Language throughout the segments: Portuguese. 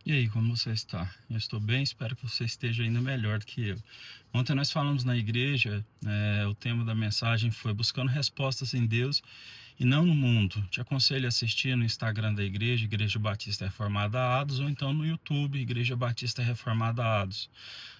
E aí, como você está? Eu estou bem, espero que você esteja ainda melhor do que eu. Ontem nós falamos na igreja, o tema da mensagem foi buscando respostas em Deus e não no mundo. Te aconselho a assistir no Instagram da igreja, Igreja Batista Reformada Ados, ou então no YouTube, Igreja Batista Reformada Ados.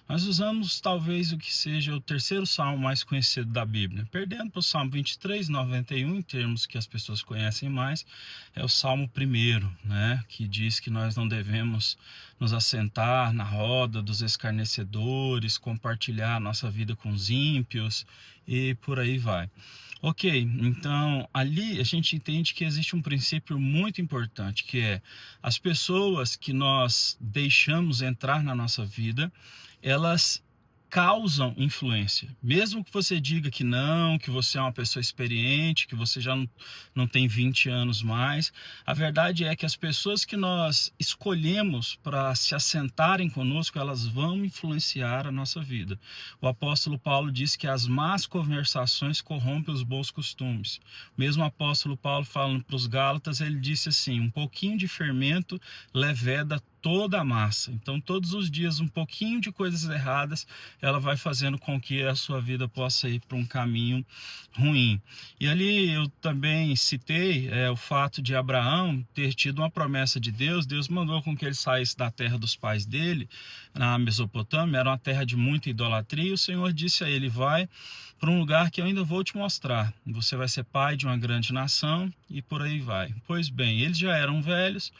Nós usamos talvez o que seja o terceiro salmo mais conhecido da Bíblia, perdendo para o Salmo 23, 91, em termos que as pessoas conhecem mais, é o Salmo primeiro, né, que diz que nós não devemos nos assentar na roda dos escarnecedores, compartilhar a nossa vida com os ímpios e por aí vai. Ok, então ali a gente entende que existe um princípio muito importante, que é as pessoas que nós deixamos entrar na nossa vida, elas causam influência. Mesmo que você diga que não, que você é uma pessoa experiente, que você já não tem 20 anos mais, a verdade é que as pessoas que nós escolhemos para se assentarem conosco, elas vão influenciar a nossa vida. O apóstolo Paulo diz que as más conversações corrompem os bons costumes. Mesmo o apóstolo Paulo falando para os Gálatas, ele disse assim: um pouquinho de fermento leveda toda a massa. Então, todos os dias, um pouquinho de coisas erradas, ela vai fazendo com que a sua vida possa ir para um caminho ruim. E ali eu também citei o fato de Abraão ter tido uma promessa de Deus. Deus mandou com que ele saísse da terra dos pais dele, na Mesopotâmia, era uma terra de muita idolatria, e o Senhor disse a ele: vai para um lugar que eu ainda vou te mostrar. Você vai ser pai de uma grande nação e por aí vai. Pois bem, eles já eram velhos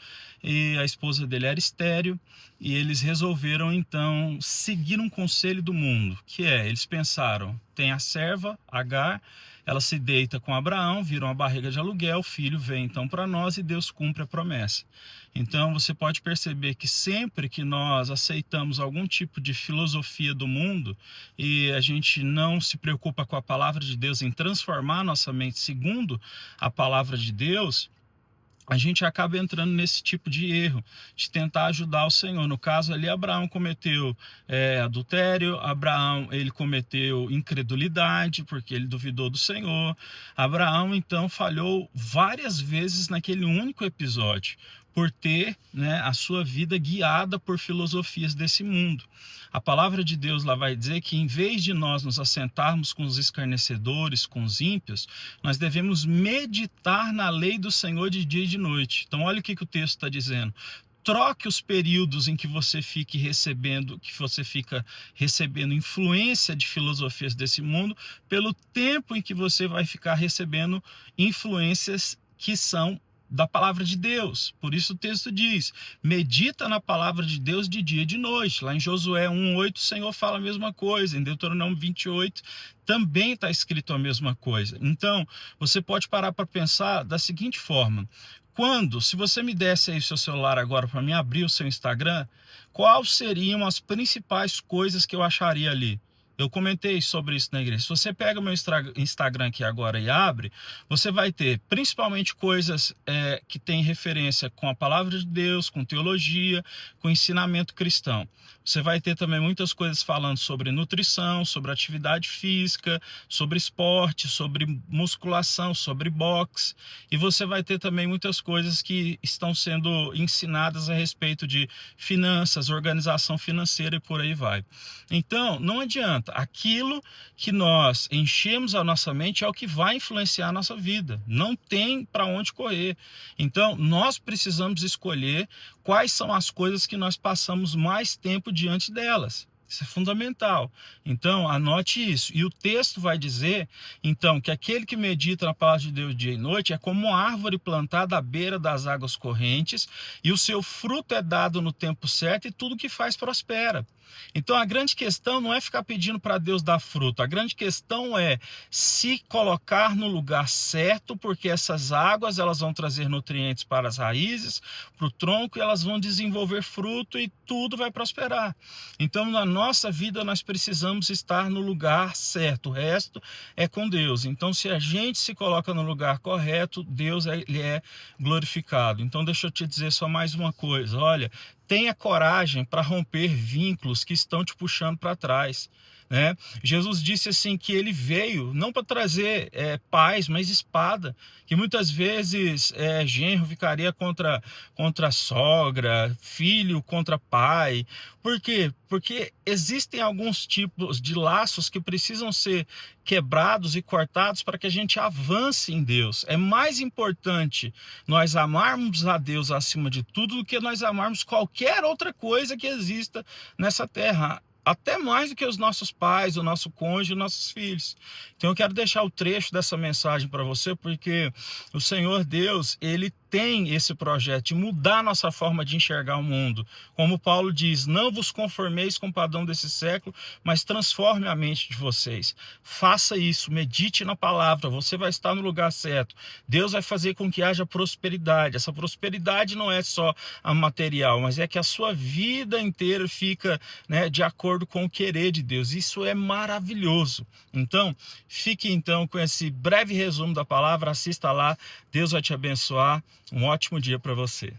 e a esposa dele era estéril, e eles resolveram então seguir um conselho do mundo, que é, eles pensaram, tem a serva Agar, ela se deita com Abraão, vira uma barriga de aluguel, o filho vem então para nós e Deus cumpre a promessa. Então você pode perceber que sempre que nós aceitamos algum tipo de filosofia do mundo e a gente não se preocupa com a palavra de Deus em transformar nossa mente segundo a palavra de Deus, a gente acaba entrando nesse tipo de erro, de tentar ajudar o Senhor. No caso ali, Abraão cometeu adultério, Abraão ele cometeu incredulidade, porque ele duvidou do Senhor. Abraão, então, falhou várias vezes naquele único episódio, por ter a sua vida guiada por filosofias desse mundo. A palavra de Deus lá vai dizer que, em vez de nós nos assentarmos com os escarnecedores, com os ímpios, nós devemos meditar na lei do Senhor de dia e de noite. Então, olha o que o texto está dizendo. Troque os períodos em que você fica recebendo influência de filosofias desse mundo pelo tempo em que você vai ficar recebendo influências que são da palavra de Deus. Por isso o texto diz: medita na palavra de Deus de dia e de noite. Lá em Josué 1:8 o Senhor fala a mesma coisa. Em Deuteronômio 28 também está escrito a mesma coisa. Então você pode parar para pensar da seguinte forma: se você me desse aí o seu celular agora para mim abrir o seu Instagram, quais seriam as principais coisas que eu acharia ali? Eu comentei sobre isso na igreja. Se você pega o meu Instagram aqui agora e abre, você vai ter principalmente coisas que têm referência com a palavra de Deus, com teologia, com ensinamento cristão. Você vai ter também muitas coisas falando sobre nutrição, sobre atividade física, sobre esporte, sobre musculação, sobre boxe. E você vai ter também muitas coisas que estão sendo ensinadas a respeito de finanças, organização financeira e por aí vai. Então, não adianta. Aquilo que nós enchemos a nossa mente é o que vai influenciar a nossa vida. Não tem para onde correr. Então, nós precisamos escolher quais são as coisas que nós passamos mais tempo diante delas. Isso é fundamental. Então, anote isso. E o texto vai dizer, então, que aquele que medita na palavra de Deus dia e noite é como uma árvore plantada à beira das águas correntes, e o seu fruto é dado no tempo certo, e tudo que faz prospera. Então, a grande questão não é ficar pedindo para Deus dar fruto. A grande questão é se colocar no lugar certo, porque essas águas elas vão trazer nutrientes para as raízes, para o tronco, e elas vão desenvolver fruto e tudo vai prosperar. Então, na nossa vida, nós precisamos estar no lugar certo. O resto é com Deus. Então, se a gente se coloca no lugar correto, Deus ele é glorificado. Então, deixa eu te dizer só mais uma coisa. Olha, tenha coragem para romper vínculos que estão te puxando para trás. né? Jesus disse assim que ele veio não para trazer paz, mas espada, que muitas vezes genro ficaria contra a sogra, filho contra pai. Por quê? Porque existem alguns tipos de laços que precisam ser quebrados e cortados para que a gente avance em Deus. É mais importante nós amarmos a Deus acima de tudo do que nós amarmos qualquer outra coisa que exista nessa terra. Até mais do que os nossos pais, o nosso cônjuge, os nossos filhos. Então eu quero deixar o trecho dessa mensagem para você, porque o Senhor Deus, ele tem esse projeto de mudar a nossa forma de enxergar o mundo. Como Paulo diz, não vos conformeis com o padrão desse século, mas transforme a mente de vocês. Faça isso, medite na palavra, você vai estar no lugar certo. Deus vai fazer com que haja prosperidade. Essa prosperidade não é só a material, mas é que a sua vida inteira fica, né, de acordo com o querer de Deus. Isso é maravilhoso. Então, fique então com esse breve resumo da palavra, assista lá, Deus vai te abençoar. Um ótimo dia para você.